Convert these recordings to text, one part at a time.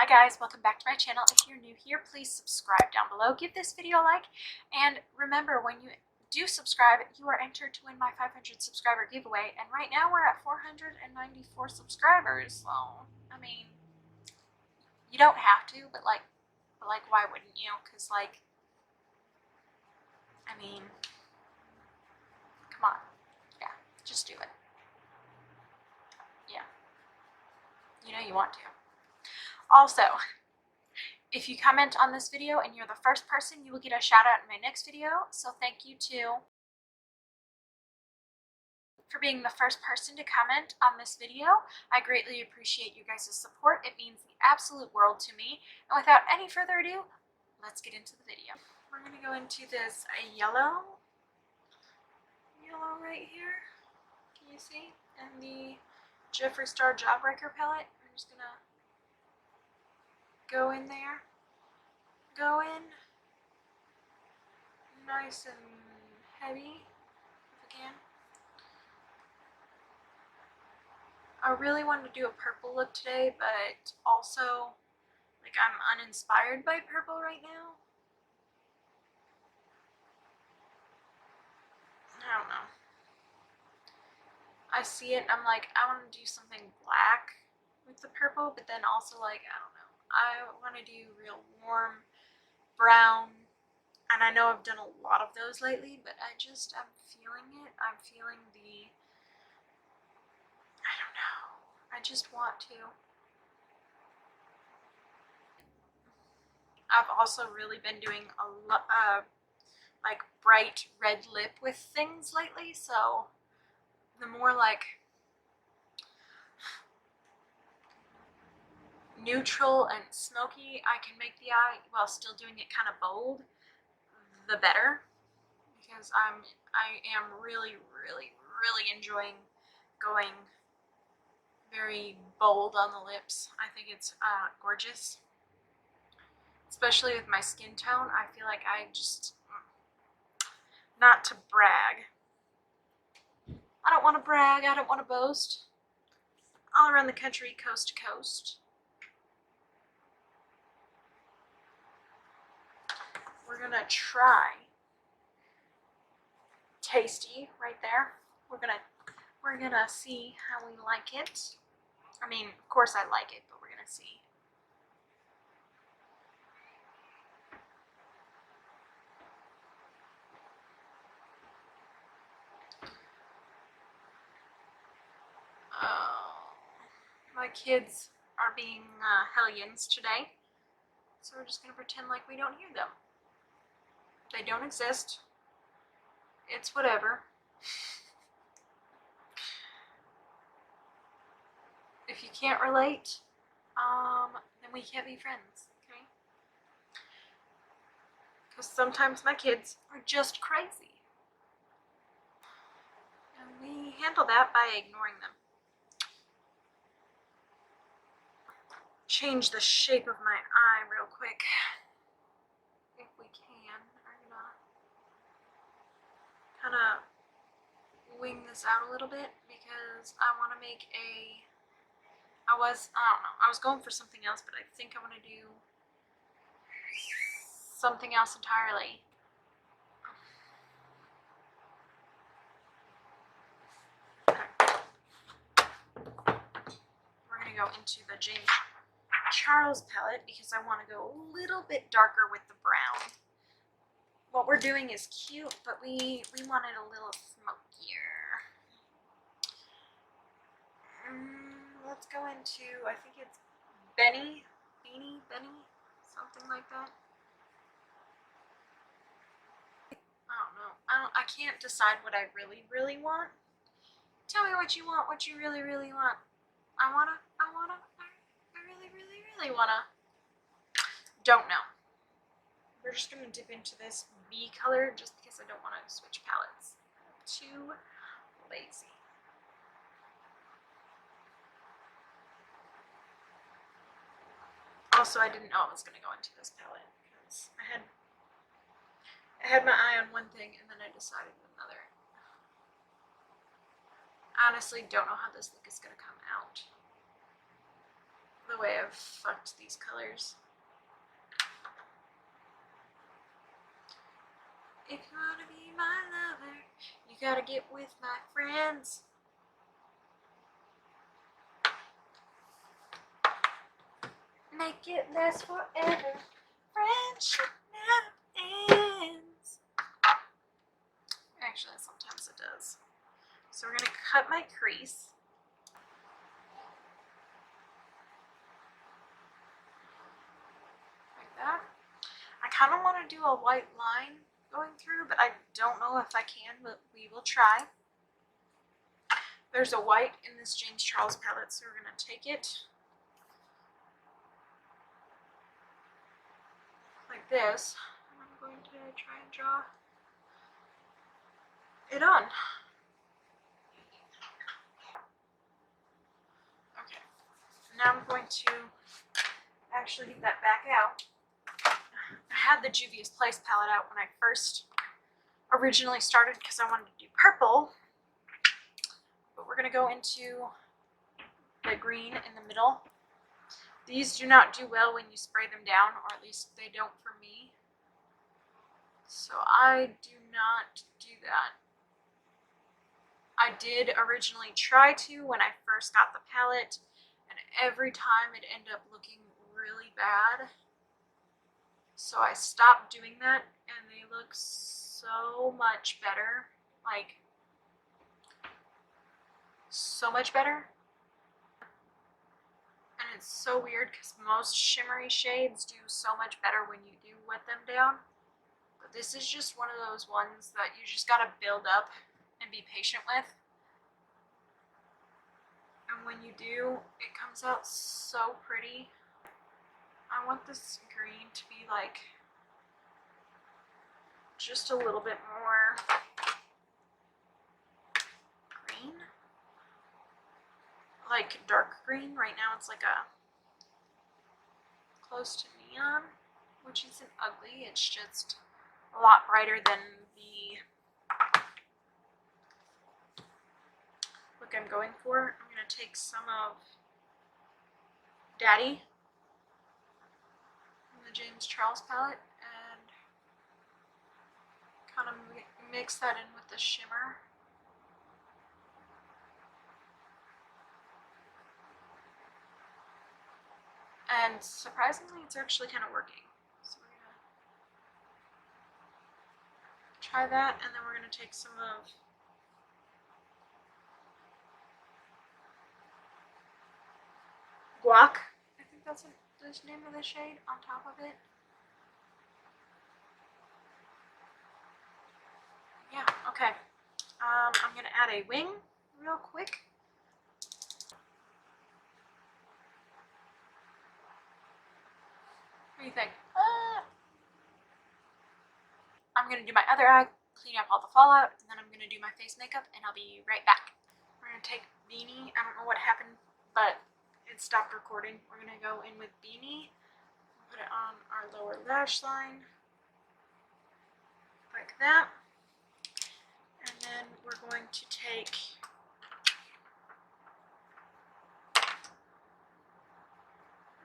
Hi guys, welcome back to my channel. If you're new here, please subscribe down below. Give this video a like, and remember, when you do subscribe, you are entered to win my 500 subscriber giveaway, and right now we're at 494 subscribers, so, I mean, you don't have to, but why wouldn't you? Because, like, I mean, come on. Yeah, just do it. Yeah. You know you want to. Also, if you comment on this video and you're the first person, you will get a shout out in my next video. So thank you too for being the first person to comment on this video. I greatly appreciate you guys' support. It means the absolute world to me. And without any further ado, let's get into the video. We're going to go into this yellow right here. Can you see? And the Jeffree Star Jawbreaker palette. I'm just going to go in there. Go in nice and heavy if I can. I really wanted to do a purple look today, but also, like, I'm uninspired by purple right now. I don't know. I see it and I'm like, I want to do something black with the purple, but then also, like, I don't know. I want to do real warm brown, and I know I've done a lot of those lately, but I'm feeling it. I'm feeling the, I don't know. I just want to. I've also really been doing a lot, like, bright red lip with things lately, so the more, like, neutral and smoky I can make the eye while still doing it kind of bold, the better, because I am really enjoying going very bold on the lips. I think it's gorgeous, especially with my skin tone. I feel like I just, not to brag, I don't want to brag, I don't want to boast, all around the country, coast to coast. We're gonna try Tasty right there. We're gonna see how we like it. I mean, of course I like it, but we're gonna see. My kids are being hellions today, so we're just gonna pretend like we don't hear them. They don't exist. It's whatever. If you can't relate, then we can't be friends, okay? Because sometimes my kids are just crazy. And we handle that by ignoring them. Change the shape of my eye real quick, if we can. I'm gonna kind of wing this out a little bit because I want to make a, I don't know, I was going for something else, but I think I want to do something else entirely. We're going to go into the James Charles palette because I want to go a little bit darker with the brown. What we're doing is cute, but we want it a little smokier. Let's go into, I think it's Benny, something like that. I don't know. I can't decide what I really want. Tell me what you want, what you really want. I really wanna. Don't know. We're just gonna dip into this B color just because I don't want to switch palettes. I'm too lazy. Also, I didn't know I was gonna go into this palette because I had my eye on one thing and then I decided another. I honestly don't know how this look is gonna come out. the way I've fucked these colors. If you wanna be my lover, you gotta get with my friends. Make it last forever. Friendship never ends. Actually, sometimes it does. So we're gonna cut my crease. Like that. I kind of want to do a white line going through, but I don't know if I can, but we will try. There's a white in this James Charles palette, so we're going to take it like this. And I'm going to try and draw it on. Okay, now I'm going to actually get that back out. I had the Juvia's Place palette out when I first originally started because I wanted to do purple. But we're going to go into the green in the middle. These do not do well when you spray them down, or at least they don't for me. So I do not do that. I did originally try to when I first got the palette, and every time it ended up looking really bad. So I stopped doing that, and they look so much better. Like, so much better. And it's so weird because most shimmery shades do so much better when you do wet them down. But this is just one of those ones that you just gotta build up and be patient with. And when you do, it comes out so pretty. I want this green to be like just a little bit more green. Like dark green. Right now it's like a close to neon, which isn't ugly. It's just a lot brighter than the look I'm going for. I'm going to take some of Daddy from the James Charles palette and kind of mix that in with the shimmer. And surprisingly, it's actually kind of working. So we're going to try that, and then we're going to take some of Guac. I think that's the name of the shade on top of it. Yeah, okay. I'm going to add a wing real quick. What do you think? I'm going to do my other eye, clean up all the fallout, and then I'm going to do my face makeup, and I'll be right back. We're going to take Beanie. I don't know what happened, but it stopped recording. We're going to go in with Beanie, put it on our lower lash line, like that. And then we're going to take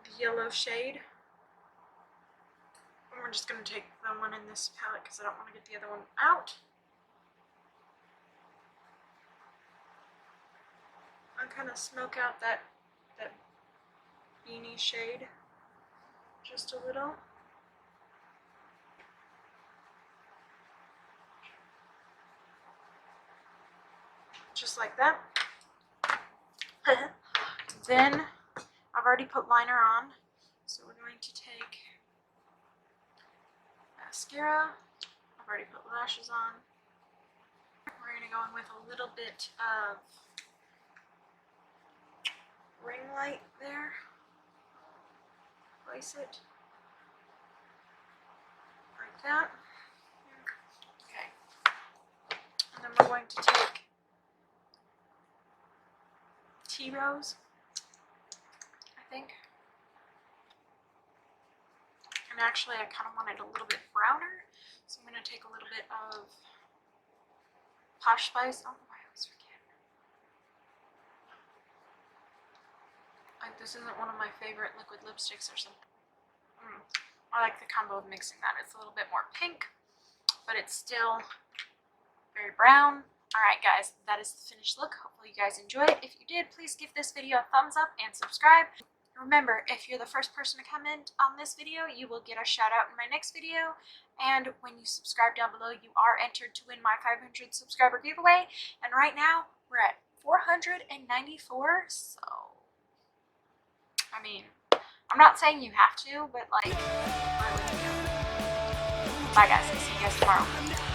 the yellow shade. And we're just going to take the one in this palette because I don't want to get the other one out. And kind of smoke out that Beanie shade just a little. Just like that. Then I've already put liner on, so we're going to take mascara. I've already put lashes on. We're going to go in with a little bit of ring light there. Place it like that. Okay. And then we're going to take Tea Rose, I think. And actually I kind of want it a little bit browner, so I'm going to take a little bit of Posh Spice. Oh, I always forget. Like, this isn't one of my favorite liquid lipsticks or something. I like the combo of mixing that. It's a little bit more pink, but it's still very brown. Alright guys, that is the finished look. Hopefully you guys enjoyed. If you did, please give this video a thumbs up and subscribe. Remember, if you're the first person to comment on this video, you will get a shout out in my next video. And when you subscribe down below, you are entered to win my 500 subscriber giveaway. And right now, we're at 494, so I mean, I'm not saying you have to, but like, really, bye guys, I'll see you guys tomorrow.